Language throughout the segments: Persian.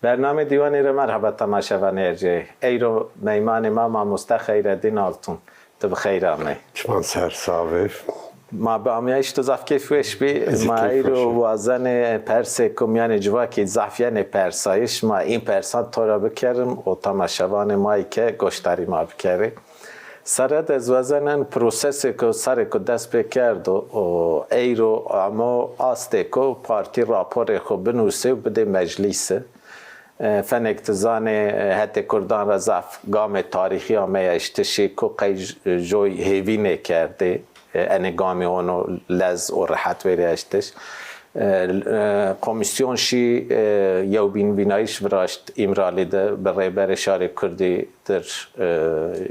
برنامه دیوانی رو مرحبا تماشاوان ارجع ایرو میمان ما مستخیرالدین آلتون تو بخیر آمی شما سر صاحب ما به آمیایش تو زف کیفش بی ما ایرو وازن پرس کمیان جواکی زفیان پرسایش ما این پرسان تو را بکرم و تماشاوان مایی که گشتاری ما بکره سرد از وزنن پروسس که سر که دست بکرد و ایرو اما آسته که پارتی راپور خوب بنوسه و بده مجلیسه فنکتزان حتی کردان را زف گام تاریخی همه اشتشی که قی جوی هیوینه کرده این گامی اونو لز و راحت ویره اشتش کمیسیون شی یو بینایش براشت امرالی ده برای بر شهر کردی در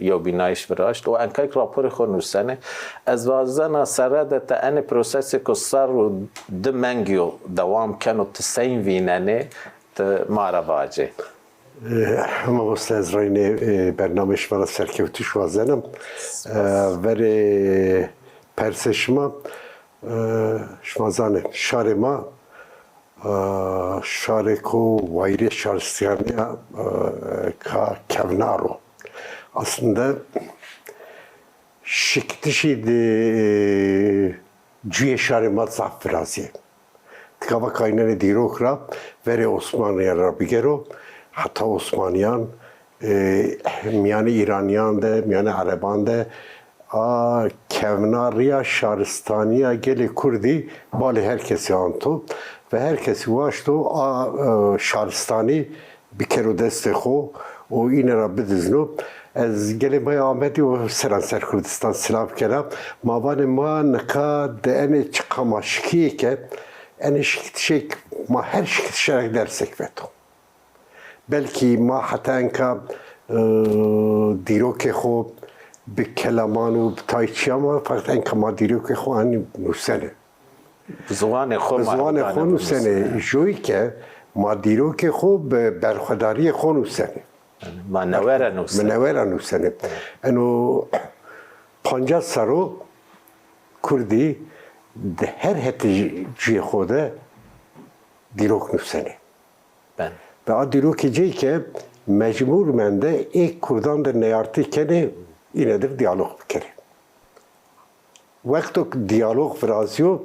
یو بینایش براشت و انکه راپور خونوسنه از وازن سرده تا این پروسسی که سر و دمنگیو دوام کنو تسین ویننه مارا واجه همه مستعزرین برنامه شما را سرکوتیش وازنم ولی پرسش ما شما زانه شار ما شار کو وایری شارستیانی که کونارو aslında şiktişi de cüye şarıma zafiraziye tkava kaynane dirokra vere Osmanlıya rabigero hatta Osmanlıyan miyane İraniyan de miyane Araban de Kevnariya Şaristaniya geli Kurdi bali herkesi anto ve herkesi vaşto Şaristani bir kere desteho o yine Rabbi dizno از گلی ما آمدی و سرانسر کردستان سلام کردم مابان ما نکا دهنه چقاماشکیه که اینه شکتشک ما هر شکتشک درسک بتو بلکی ما حتی انکا دیروک خوب به کلامان و تایچی ما فقط انکا ما دیروک خوب هنی نوسنه زوان خوب نوسنه جوی که ما دیروک خوب برخداری خوب نوسنه منوره نوسنه انو 50 سالو کردی ده هر حتی جی خوده دیروک نوسنه و آن دیروکی جی که مجبور منده ایک کردان در نیارتی کنه اینه در دیالوگ بکره وقتی دیالوگ فرازیو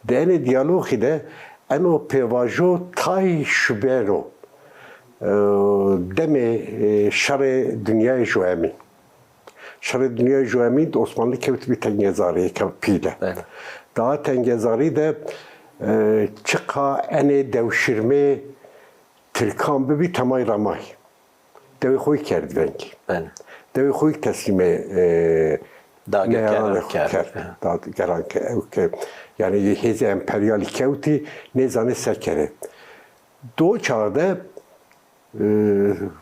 ده این دیالوگی ده انو پیواجو تای شبرو دم شر دنیای جوهمی شر دنیای جوهمی Osmanlı kevt bir tengezari pile. Daha tengezari de çıka ene devşirme Türkan bir tamay ramay. Devi koy kerdi benki. Devi koy teslime daha geran ke yani heze emperyali kevti ne zane sekere. Doğu çağda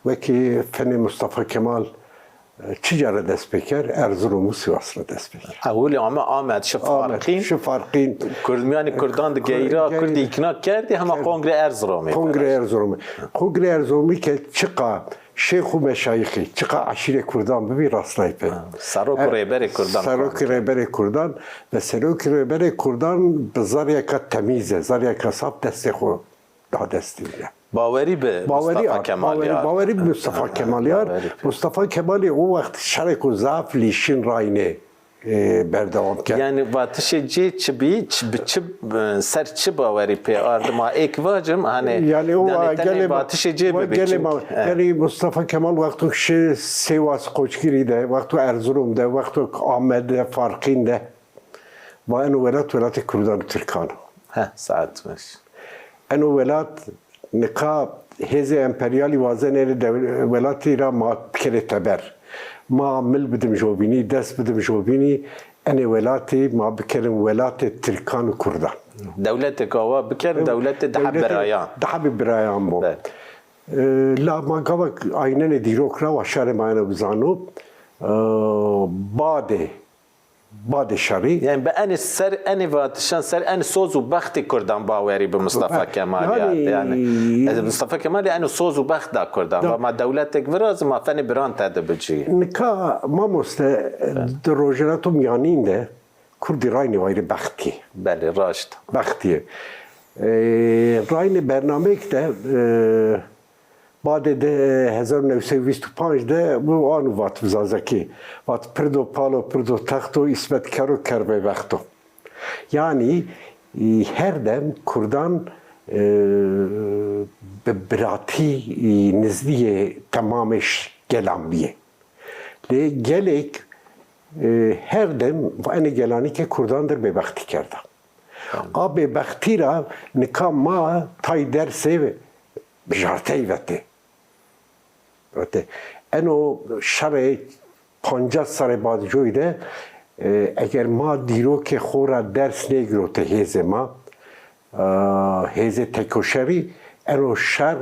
وکی فن مصطفی کمال چجوری دست بکر ارزروم و سیواس را دست بکر اولی آمد شفارقین کردمیان کردان دیگه کردی اکنا کردی همه کنگره ارزرومی که چقا شیخ و مشایخی چقا عشیر کردان ببی راستنای پی سروک ریبر کردان و سروک ریبر کردان بزار یکا تمیزه زار یکا صاحب دست خود دستی بگه باوری به مصطفی کمالیار باوری به مصطفی کمالیار مصطفی کمالی او وقت شرک و ضعف لیشین راینه بردوام کرد یعنی واتش جی سر چه باوری پی آرد ما ایک واجم هنه یعنی او واتش جی ببیچم یعنی مصطفی کمال وقتی که سیواس قوچگیری ده وقتی ارزروم ده وقتی آمد فارقین ده و اینو ولات کردان ترکان ساعت باش اینو ولات نقاب هزه امپریالی وازن ولاتی را ما بکره تبر ما عمل بدم جوبینی دست بدم جوبینی انه ولاتی ما بکرم ولات ترکان و کردان دولت کاوا بکر دولت دحب برایان بو لا ما قاوا aynı دیروک را و شهر ماینه بزانو بعد شری یعنی به ان سر ان واتشان سر ان سوز و بخت کردان باوری به مصطفی کمالی یعنی مصطفی کمالی انو سوز و بخت دا کردان و ما دولت گراز ما فن بران تد بجی نکا ما مست دروجراتو میانینده کردی راینی وایری بختی بله راشت بختیه راین برنامه که بعد ده 1925 ده bu anu vat vizazaki. Vat pirdo palo pirdo taxto ismet karo kerbe vexto. Yani her dem Kurdan به براتی نزدیه تمامش گلانبیه لی گلیک هر دم و این گلانی که کردان در ببختی کرده آب ببختی را نکام ما تای درسه بجارته وقته اینو شر 50 سال بعد جویده اگر ما دیرو که خورا درس نگیرو ته هیزه ما هیزه تکوشری اینو شر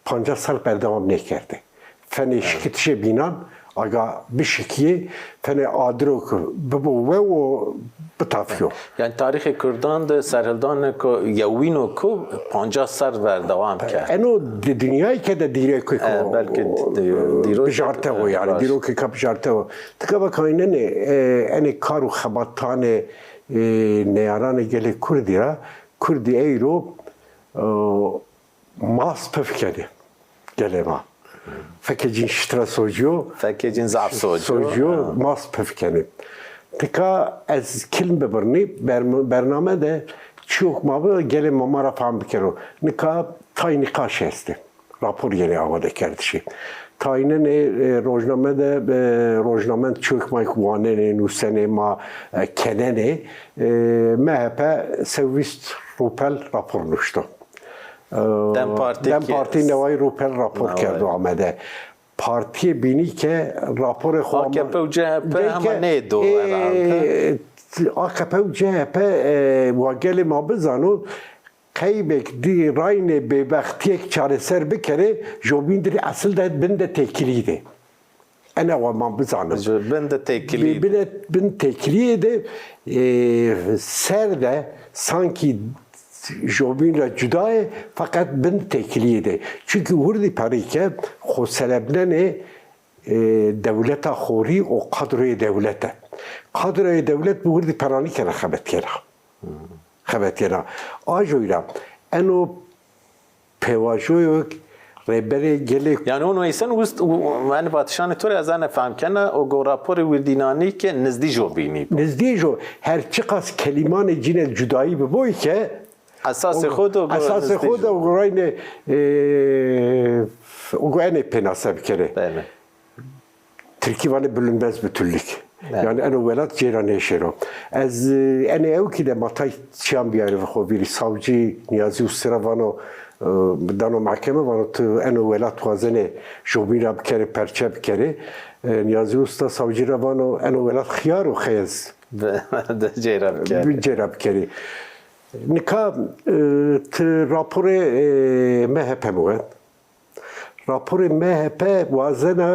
50 سال بردوام نکرده فنی شکتش بینان اگه بشکیه فنی آدروک ببوه و بتافیو Yani tarih Kürdan da serhildan ko yawino ko 50 سال بردوام کرد. اینو دنیایی که در دیره که belki دیرو بجارته و یعنی دیرو که بجارته و تکا بکنه اینه کارو خباتان نیاران گلی کردی را کردی ایرو ماس پفکنه گلی ما فکر شترا سوجیو فکر ضعف سوجیو ماس پفکنه تکا از کلم ببرنی برنامه ده چوک ما به گلی ما را فهم بکرو نکا تای نقاش هسته راپور گلی آماده کردشی تاینن روزنامه ده روزنامه چوک ما کوانه نوسنه ما کننه MHP سویست روپل راپور نوشتو دم پارتی نوای روپل راپور کرد و آمده پارتی بینی که راپور خواهم AKP و CHP همه نیدو AKP و CHP واگل ما بزنو قیبک دی راین ببختی یک چاره سر بکره جوبین دری اصل ده بنده تکیلی ده انا و ما بزنم بنده تکیلی بنده تکیلی ده سر ده سانکی جوبین را جدای فقط بنده تکیلی ده çünkü وردی پاری که خود سلبنن دولت خوری و قدرای دولته قدرای دولت به وردی پرانی که رخبت کرده خبرتینا آجویرا انو پیواجویک ریبری گلی yani onu isen ust yani batışan turi az ana fهم کنه o go rapor wirdinani که نزدی جو بینی نزدی جو هر چقدر کلمان جین جدایی ببوی که اساس خود و اساس خود و گراین او گوینه پناسه بکره بله ترکیبان بلنبز بتولک yani en velat cerane şero. Az en ev ki de matay çam bir arı xoviri savcı Niyazi Usravano dano mahkeme vano tu en velat xazene jobira bkere perçe bkere Niyazi Usta savcı Ravano en velat xiyar و خیز de cerab کرد bir cerab kere. Nika rapor MHP mu راپور MHP وازنه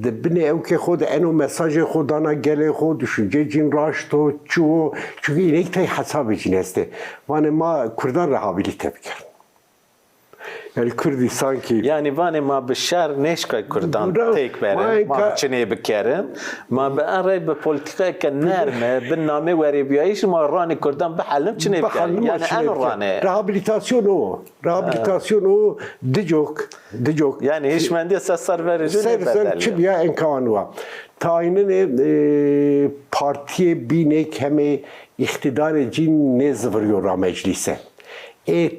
دبنی او که خود اینو مساج خودانا گله خود شجه جین راشتو چو چون این یک تای حساب جین هسته وانه ما کردان رهابیلیته بکرد yani Kürdistan ki yani vane ma be şer neşka Kurdan tek bere ma çene bikerim ma be aray be politika ke nerme bin name weri biyiş ma rani Kurdan be halim çene bikerim yani en rane rehabilitasyon o dicok yani hiç mendi esaslar verici ne bedel çi ya imkanı var tayinin partiye binek heme iktidar cin ne zıvırıyor meclise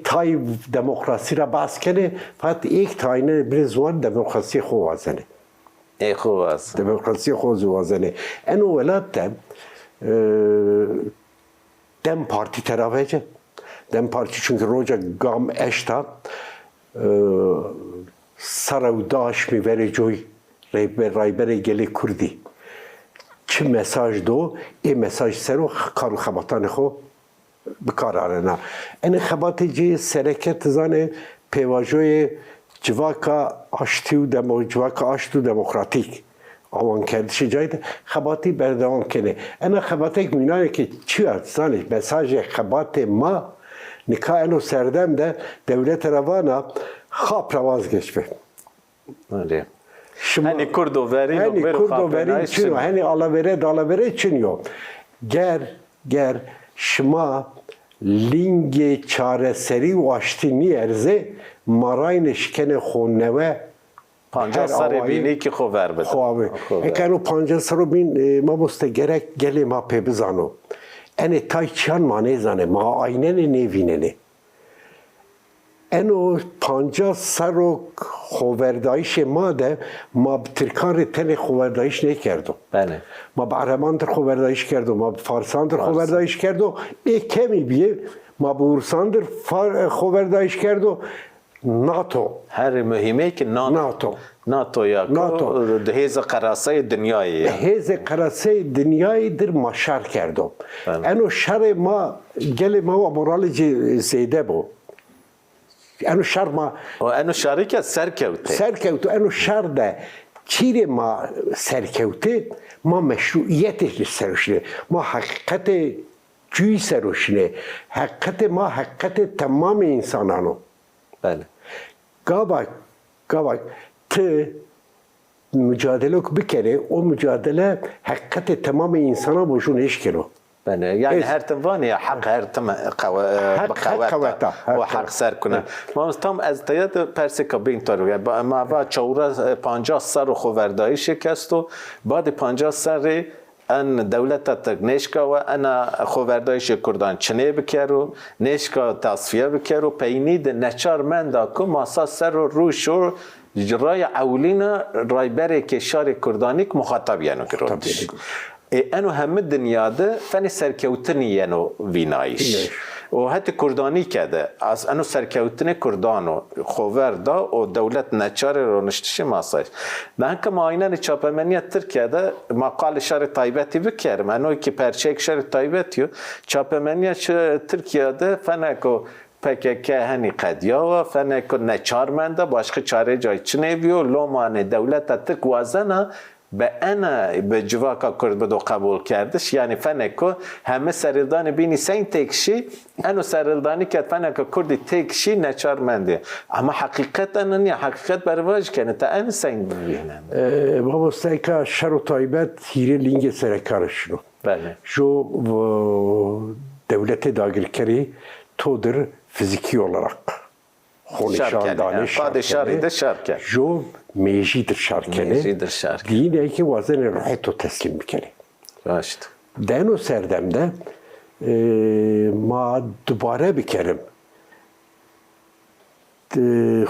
تای دموکراسی را باز کنه فقط یک تاینه برزوان دموکراسی خو وازنه خو واز دموکراسی خو وازنه انو ولات dem parti teravece dem parti çünkü roca gam eşta saravdaş mi vereceği raybere gele kurdi çi mesaj do mesaj sero karu xabatan xo بکارانه این خباتی جی سرکت زنه پیواجوی جواکا آشتی و دموکراتیک آوان کردشی جایده خباتی بردوام کنه این خباتی مینانه که چی هست زنه مساج خبات ما نکا اینو سردم ده دولت روانا خواب رواز گشبه hani Kurdo verin çiniyor hani alavere dalavere çiniyor ger şma لینگ چارەسەری و ئاشتینی ئەرزێ ماڕای نشکەنە خۆنەوە 50 سر بینی که خو ور بده خوابه اکنو 50 سر بین ما مستگرک گلی ما پی بزانو انه تای چیان مانه زانه ما آینه نیوینه انو 50 سر خوردایش ما ده ما ترکان تن خوردایش نکردم بله ما به عربان در خوردایش کردم ما به فارسان در خوردایش کردم کمی بیه ما به روسان در خوردایش کردم ناتو هر مهمه که ناتو یا دهیز قراسه دنیایی دهیز قراسه دنیایی در ما شر کردم انو شر ما گل ما و مرال زیده بود انو شر ما انو شری که سرکوته انو شر ده چیره ما سرکوته ما مشروعیتش سروشنه ما حقیقت جوی سروشنه حقیقت تمام انسانانو بله گاوا ته mücadele بکره او mücadele حقیقت تمام انسانا بوشون ايش کنو بله يعني هر تنواني حق هر تم قواتا وحق سر کنه ما تام از تایید پرسیکا بین تارو ما با چورا 50 سر خوردایی شکست و بعد 50 سر ان دولت نشکا و انا خوردایش کردان چنه بکرو نشکا تصفیه بکرو پینید نچار من دا که ماسا سر و روش و جرای اولینا رایبر کشار کردانیک مخاطب یعنی کردش انو همه دنیا ده فن سرکوتنی یعنی وینایش و حتی کردانی کده از انو سرکوتن کردانو خوور دا و دولت نچار رو نشتش ماسایش نه که ما اینه چاپمنیت ترکیه ده مقال شهر طایبتی بکرم انو که پرچه شهر طایبتیو چاپمنیت ترکیه ده فنکو پکه هنی قدیا و فنکو نچار منده باشخه چاره جای چنه بیو لومان دولت ترک وازنه به انا به جواکا کرد بدو قبول کردش یعنی فنکو همه سرلدان بینی سین تکشی انو سرلدانی که فنکو کردی تکشی نچار منده اما حقیقت انو حقیقت برواج کنه تا ان سین ببینن بابا سایکا شر و طایبت هیره لینگ سرکارشنو بله جو devlete dagirkeri todur fiziki olarak خونشان دانش پادشاهی ده شرکه جو میجیدر شرکنه دینه که وزن روحی تو تسلیم بکنه راشد دنو سردمده ما دوباره بکرم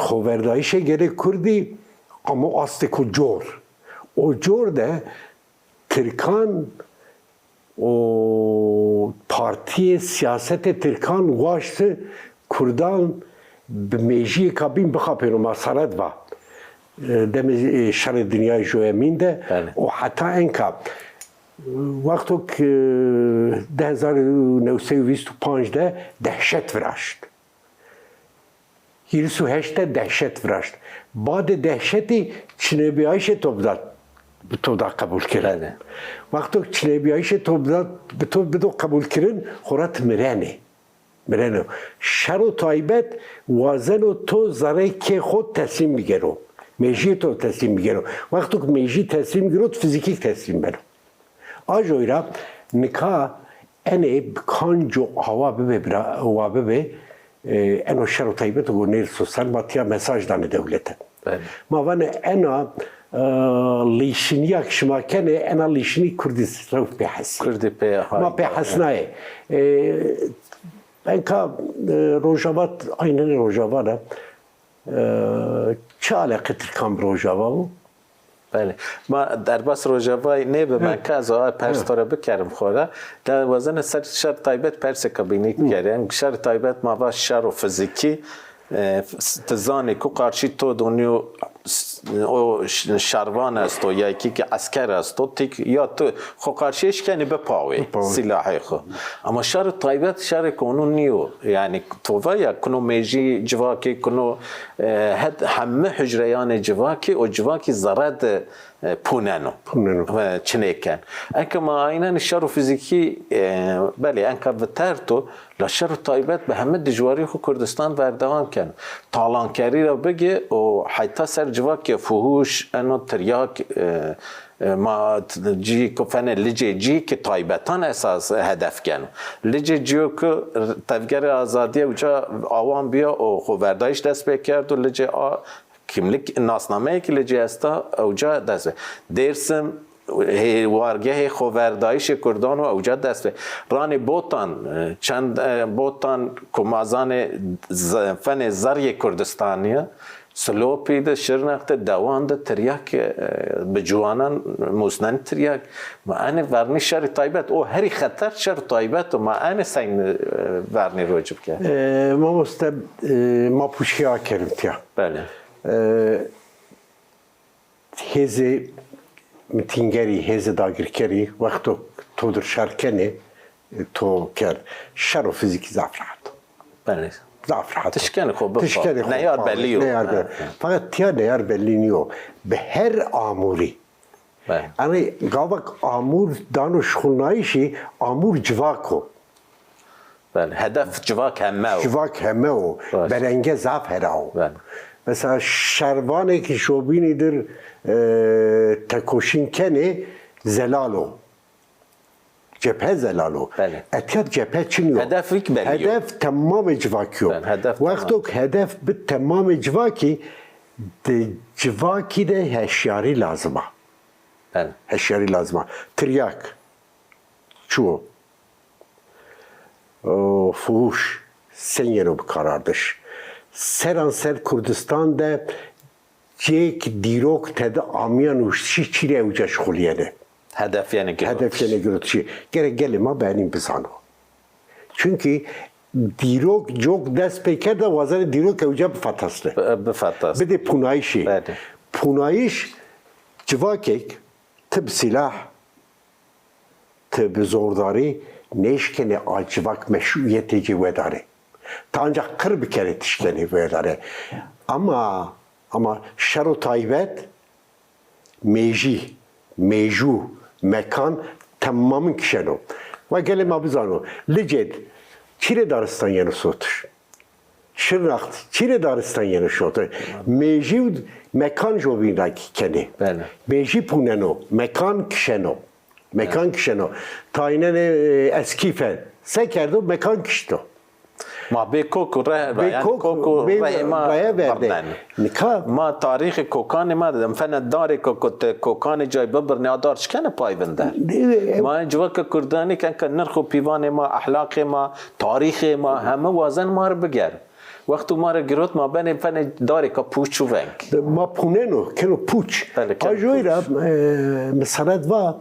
خوردایش گره کردی اما آستکو جور o جور ده ترکان o parti siyasete Türkan ulaştı Kurdan meji kabin bixapên masaret va dem şer dünya joyeminde o hatta enka وقتی که 1925 ده دهشت ورشت 28 دهشت ورشت بعد دهشتی چنبیایش تو da kabul kirin. Vakti çilebiyayişe to kabul kirin, horat mirene. Mirene. Şer taybet vazen to zare ke xod teslim bigero. Meji to teslim bigero. Vakti ki meji teslim bigero, fiziki teslim bero. Ajoyra nikah ene kanjo hava bebe eno şer taybet o nel sosyal batya mesaj dane devlete. Ma vane ena لیشنیک شما کنه انا لیشنی کردستان ما به حسنای انکا روجاوات aynı روجاوانه چه علاقه ترکان روجاوا و بله ما در بس روجاوای نه به مرکز آ پرس تاره بکرم خوره در وزن سر شر طایبت پرس کابینیک کردن شر طایبت ما با شر و فیزیکی تزانی کو قارشی تو دنیو او شروان است و یا کی که عسکر است و تیک یا تو خو قارشیش کنی به پاوی سلاحی خو اما شر طایبت شر کنون نیو یعنی تو و یا کنو میجی جواکی کنو هد همه حجریان جواکی و جواکی زرد پوننو و چنه کن انکه ما اینن شر فیزیکی بله انکه بتر تو لشر طایبت به همه دجواری خو کردستان بردوام کن تالانکری را بگه و حتی سر civak fuhuş eno tiryak ma جی کفن لجه جی که تایبتان اساس هدف کن لجه جیو که تفگر آزادی اوجا آوان بیا و خوردایش دست بکرد و لجه kimlik nasname ki lece esta اوجا دست درسم وارگه خوردایش کردان و اوجا دست ران بوتان چند بوتان کمازان فن زری کردستانیه سلوپی ده شرنخت دوان ده تریاک بجوانان موسنان تریاک ما انه ورنی شر تایبت او هری خطر شر تایبت و ما انه سین ورنی روجب که ما مستب ما پوشیا کردیم تیا بله هزی متینگری هزی داگرکری وقتو تو در شرکنه تو کرد شر و فیزیکی زفرات بله زفرات تشکنه خوب تشکنه خوب نیار بلیو فقط تیا نیار بلینیو به هر آموری یعنی گاوک آمور دانش خونایشی آمور جواکو بله هدف جواک همه جواک همه و برنگه زف هراو مثلا شروانه که شوبینی در تکوشین کنه زلالو جبهه زلالو اتیاد جبهه چنیو هدف ویک بلیو هدف تمام جواکیو وقتو که هدف به تمام جواکی ده جواکی ده هشیاری لازمه هشیاری لازمه تریاک چو فوش سنگرو بکاراردش سر کردستان ده جیک دیروک تده آمیان وشتی چیره اوجاش خولیانه هدف یعنی گروتشی گره ما بینیم بزانو çünkü دیروک جوک دست پیکرده وزن دیروک اوجا بفتاسته بده پونایشی پونایش جواکک تب سلاح تب زورداری نشکنه آجواک مشروعیت جوه داره تا ancak kır bir kere tişkeni böyle ama şer و taybet meju mekan tamamın kişeno ve gelin abizano liced çire daristan yeni sotuş şırnaxt çire daristan yeni sotuş meju mekan jovindaki keni meji puneno mekan kişeno tayinen eski fen sekerdo mekan kişto ما به کوکو راه ما بردن ما تاریخ کوکان ما دم فن داره کوکان جای ببرنه آدار شکنه پای بنده ما جوک کردانی که نرخ و پیوان ما اخلاق ما تاریخ ما همه وازن ما رو بگر وقتی ما رو گرفت ما بین فن داره که پوچ و ونگ ما پوننو کنو پوچ آجوی را مثلا و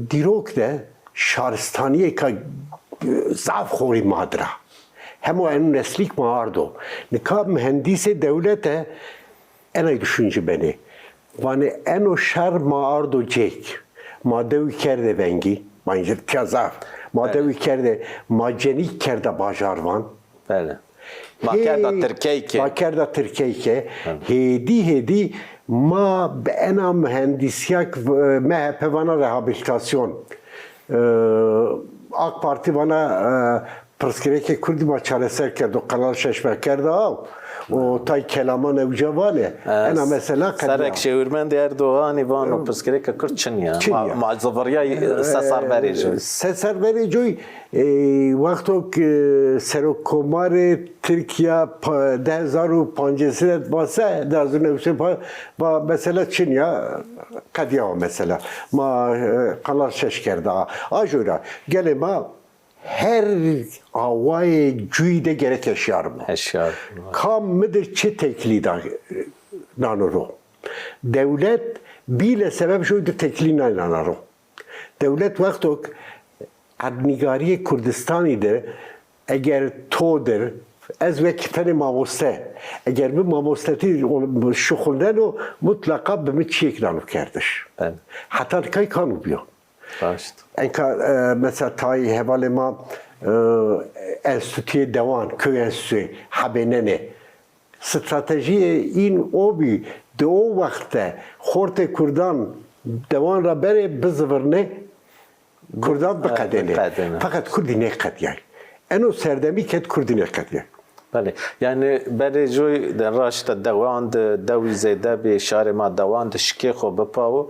دیروک ده شهرستانیه که ضعف خوری مادره همو اینو نسلیک ماردو نکاب مهندس دولته اینای düşünce beni وانه اینو شر ماردو جیک مادوی کرده ونگی منجر تیازاف مادوی کرده ماجنیک کرده باجاروان بله ما کرده ترکیه که هدی ما به اینا مهندسیک MHP وانا rehabilitasyon AK Parti bana پرسکریک کردی ما چالسر کرد و قنال ششمه کرده و تای کلامان اوجوانه انا مثلا سرک شورمند اردوغانی وان و پرسکریک کرد چنیا ما زوریای سسر بریجوی سسر بریجوی وقتو که سرکومار ترکیه 2015 باسه 2009 با مثلا چنیا قدیا مثلا ما قنال شش کرده آجورا گله ما her avay cüyde gerek eşyar mı? Eşyar. Kam mıdır çi tekli da nanoro. Devlet bile sebep şuydu tekli nanoro. Devlet vakti adnigariye Kürdistan'ıydı. Eğer to'dur ez ve kifeni mamoste. Eğer bu mamosteti şukulden o mutlaka bir çiğ nanor kerdiş. Hatta kay kanu biyo. Enka mesela tayi hevale ma enstitüye devan, köy enstitüsü habenene stratejiye in obi de o vakte Horte Kurdan devan ra bere bizvırne Kurdan bıkadene. Fakat Kurdi ne kadiyay. Eno serdemi ket Kurdi ne kadiyay. بله یعنی برای جوی در راشت دواند دوی زیده به شهر ما دواند شکی خوب بپاو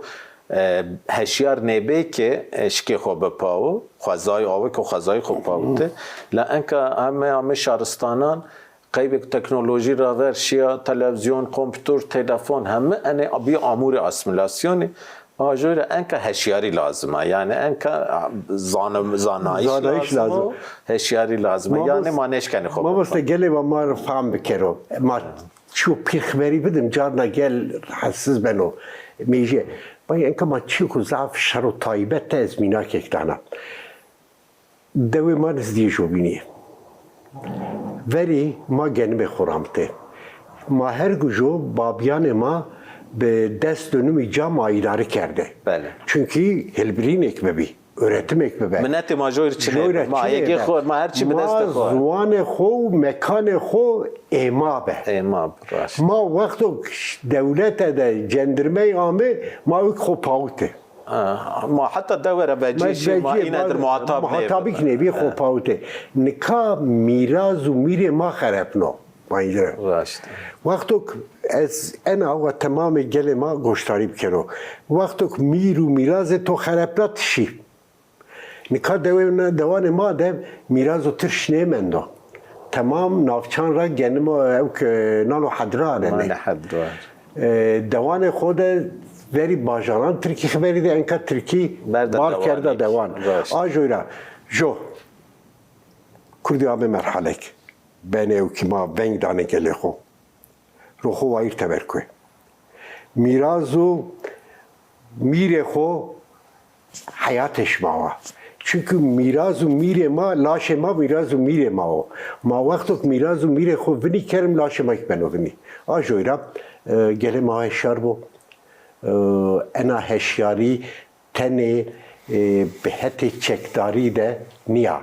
هشیار نبی که شکی خوب بپاو خوازای آوه که خوازای خوب پاوته لان که همه شهرستانان قیب تکنولوژی را ورشیا تلویزیون کامپیوتر تلفن همه انه بی آمور اسیمیلاسیونی آجور انکه هشیاری لازمه یعنی انکه زانایش لازمه هشیاری لازمه یعنی ما نشکنی خوب ما بسته گله و ما رو فهم بکرم ما چو پیخبری بدم جارنا گل حساس بنو میشه باید انکه ما چی که ضعف شر و طایبت از مینا که اکتانا دوی ما نزدیشو بینیه ولی ما گنه بخورامته ما هر گوشو بابیان ما به دست دونومی جام آیداره کرده بله çünkü helbirین ek ببی öğretim ek ببی منت ما جور چنه ما یکی خور ما هر چی به دست خور ما زوان خو مکان خو اما به اما باش ما وقتو دولت ده جندرمه آمه ما وک خو پاوته ما حتی دوره بجیش ما این در معتابی که نبی خو پاوته نکا میراز و میره ما خرابنو راشت وقتی از انا و تمام گل ما گوشتاری بکنو وقتی که میر و میراز تو خرابنات شی نکا دوان ما ده میراز و ترش نیمندو تمام نافچان را گنم او که نالو حدرانه دوان خود وری باجاران ترکی خبری ده انکا ترکی بار کرده دوان آجویرا جو کردی آمه مرحله که بینه او که ما ونگ دانه گله خو رو خو وایر تبرکوه میرازو میره خو حیاتش ماوا çünkü میرازو میره ما لاش ما میرازو میره ما وقتو که میرازو میره خو ونی کرم لاش ما که بنو ونی آجویرا گله ما هشیار بو انا هشیاری تنه به حت چکداری ده نیا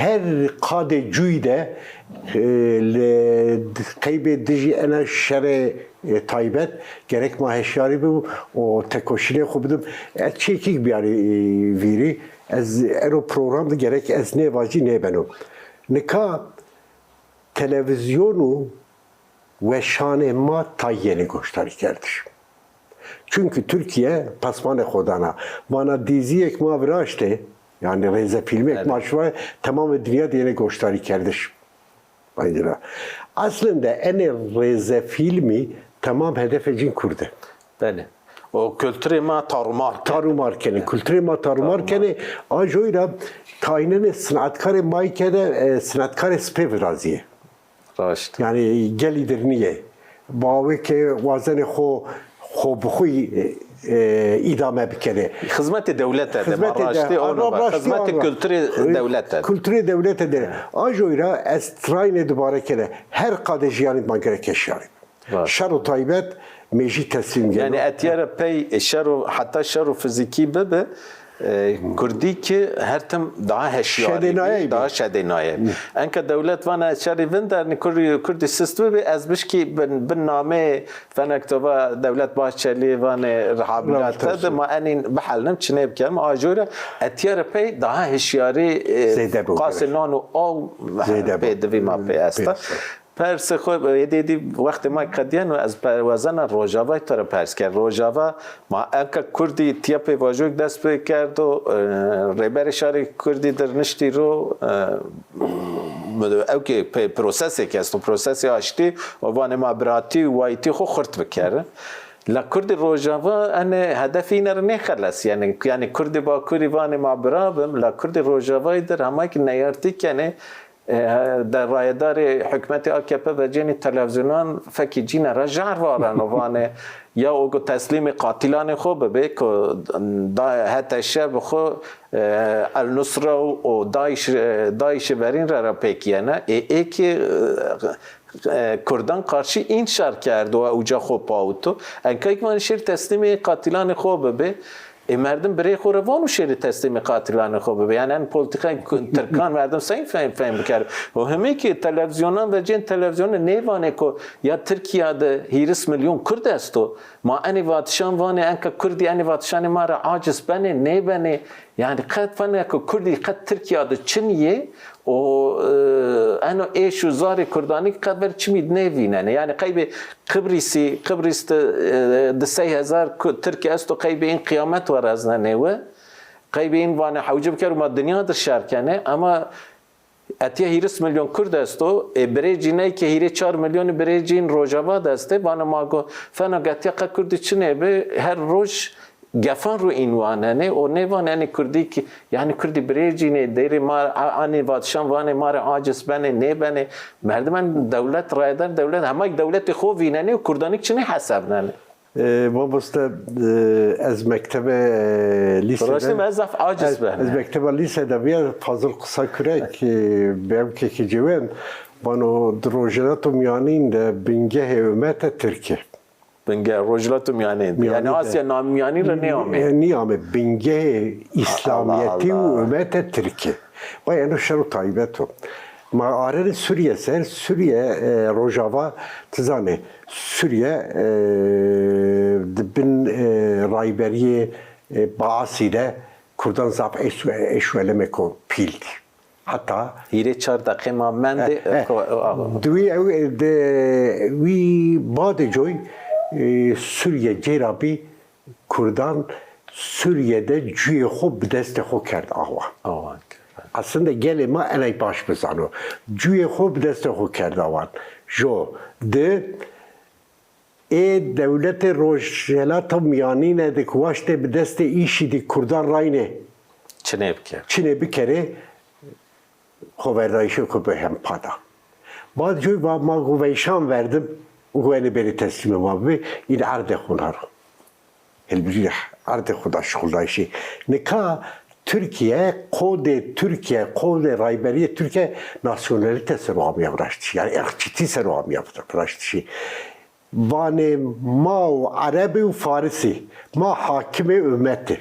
her qade cüyde qeybe dijî ena şere taybet gerek ma heşyarî bu o tekoşînê xwe bidim çêkîk biyarî vîrî ez ero programda gerek ez nêvacî nêbenom nika televizyonu ve şanê ma tayyeni goştarî kerdiş. Çünkü Türkiye pasmanê xodana bana diziyek ma viraşte yani reze filmi ek maçva tamam dünya diyene gösteri kerdiş. Aslında en reze filmi tamam hedefe cin kurdu. Beli. O kültürü ma tarumar. Tarumar kene. Kültürü ma tarumar kene. Ajoyla kaynene sanatkarı maykede sanatkarı spev raziye. Raşt. Yani gelidir niye? Bawe ke vazen xo bxuy idame bikene. Hizmet devlet de maraştı onu. Hizmet kültürü devlet de. Kültürü devlet de. Ajoyra estrayne dubare kene. Her kadejiyanit man gerek eşyari. Şer u taybet meji teslim geliyor. Yani etiyara pey şer u hatta şer u fiziki bebe Kurdî ki her tim daha heşyarî daha şedênaye. Enke dewlet vana şerî vin der Kurdî sistemê ez bişkî bin namê fenektova Devlet Bahçeli vane rehabilite de ma enîn bihelnim çinê bikim ajora etiyara pey daha heşyarî qasê nan û av pê divî ma pê esta. پرس خوب دیدی وقتی ما قدیان و از پروازن روجاوا تر پرس کرد روجاوا ما اگه کردی تیپ واجوک دست به کرد و ریبر شهر کردی در نشتی رو او که پروسسی که است پروسسی آشتی و وان ما براتی و وایتی خو خرد بکره لا کردی روجاوا ان هدفی نر نخلص یعنی کردی با کردی وان ما برابم لا کردی روجاوا در همه که نیارتی کنه در رایدار حکمت AKP و جنی تلویزیونان فکی جین رجع وارن وانه یا او تسلیم قاتلان خو به که حتی شب خو النصره و داعش برین را پیکیانه ای که کردان قارشی این شر کرد و اوجا خو پاوتو انکه یک من شیر تسلیم قاتلان خو به مردم برای خوروان و شیر تسلیم قاتلان خوب یعنی ان پلیتیکای ترکان مردم سعی فهم کرد و همه که تلویزیونان و جن تلویزیون نیوانه کو یا ترکیه ده 20 میلیون کرد است ما انی واتشان وانه انک کردی انی واتشان ما را عاجز بنه نه بنه Yani قد فنه که کردی قد ترکیه ده چنیه و انو ایش و زار کردانی قد بر چمید نوینن یعنی قیب قبریس ده 3000 ترکیه است و قیب این قیامت ورزنه و قیب این وانه حوجب کرد و ما دنیا در شهر کنه اما اتیا 20 میلیون کرد است و برای نه که 4 میلیون برای روجاوا دسته وانه ما گو فنا گتیا کردی چنه به هر روز گفان رو این وانه و نه وانه کردی که یعنی کردی برای نه دیر ما آنی وادشان وانه ما را عاجز بنه نه بنه مردمان دولت رایدار دولت همه دولت خوبی نه و کردانی چنه حساب نه ما بسته از مکتب لیسه درستیم از عاجز بنه از مکتب لیسه دبیر فاضل قصه کره که بیم که جوان بانو دروجلات و میانین ده بنگه حکومت ترکیه بنگه روجلات و میانین یعنی آسیا نام میانی رو نیامه نیامه بنگه اسلامیتی و حکومت ترکیه و اینو شروع تایبتو ما آرن سوریه سر سوریه روجاوا تزانه سوریه دبن رایبری باعثیده کردان زاب ایشوالمه کو پیلدی حتی 4 دقیقه ما منده دوی بعد جوی سوریه جرابی کردان سوریه'de جوی خوب دست خوب کرد آوان aslında gelme enay baş bezano. Cüye خوب دست خو کردوان. جو de devlet rojhelat miyanine de kuvaşte bir deste işi di Kurdan rayne. Çine bir kere koverdayışı kubbe hem pada. Bazı cüy ma guveyşan verdim. Guveni beri teslimim abi. İn arde hunar. Elbirih arde huda şuldayışı. Neka Türkiye, kode rayberiye Türkiye nasyonalitesi ruhamı yapmıştı. Yani ırkçıtı ruhamı yapmıştı. Vane ma Arabi ve Farisi ma hakime ümmeti.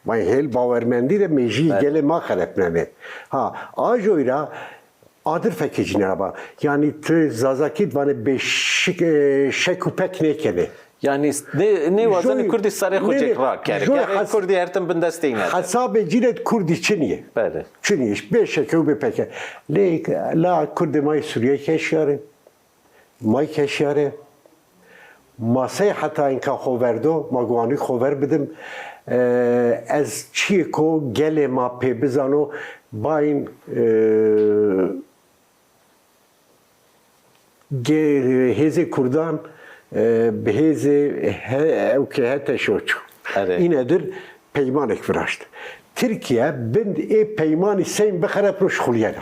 Ma hel bavermendi de meji gele ma xalepnene. Ha ajoyra adır fekecine ama yani zazakit vane beşik şekupek ne kene. Yani ne vazani Kurdi sarı hoca rak kere. Yani Kurdi ertem bindesteyne. Hasabe cilet Kurdi Çiniye. Bale. Çiniye. Beşek ve peke. La Kurdi may Suriye keşyare. May keşyare. Masay hatta inka xoverdo, magwani xover bidim. Ez çiko gele ma pe bizano bayin heze Kurdan بهیزه اوکی هته شوچو. این ادر پیمانک فراشت. ترکیه بند ای پیمانی سیم بخره پروش خولیه.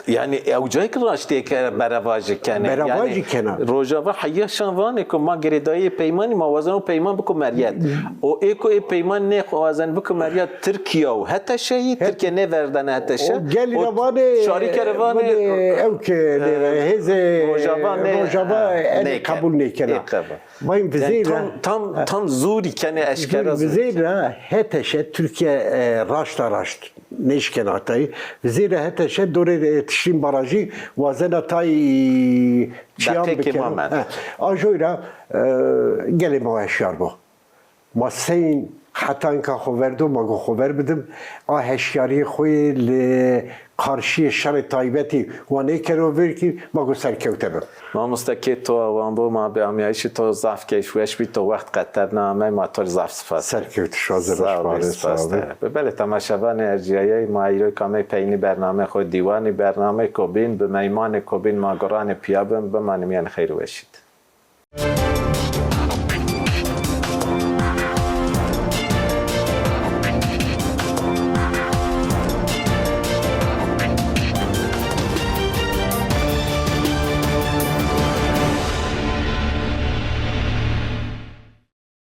Yani evcay kıraştı ki berabaji kene. Berabaji kene. Rojava hayya şanvan ko ma geridayı peymani mavazan peyman bu meriyat. O eko peyman ne mavazan bu meriyat Türkiye o hatta şeyi Türkiye ne verden hatta şey. O gel ravane. Şari karavanı. Evke heze. Rojava ne kabul ne kene. Bayım vizira. Tam zuri kene eşkara. Vizira hatta şey Türkiye raşt. Neşken hatayı. Vizira hatta şey dore tişin barajı vazena tay çiyan beken. Ajoyra gelim o eşyar bu. Maseyn hatan ka xoverdo mago xover bidim. A heşyari xoy le karşı şer taybeti ve ne kerover ki mago serkevtebim. ما مستکی تو وان بو ما به امیایشی تو ضعف کیفوش بی تو وقت قطر نامه ما تو ضعف سپاس سرکوت شازر سپاس به بله تماشاوان ارجیایی ما ایرو کامی پینی برنامه خود دیوانی برنامه کوبین به میمان کوبین ماگران پیابم به منیمیان خیر وشید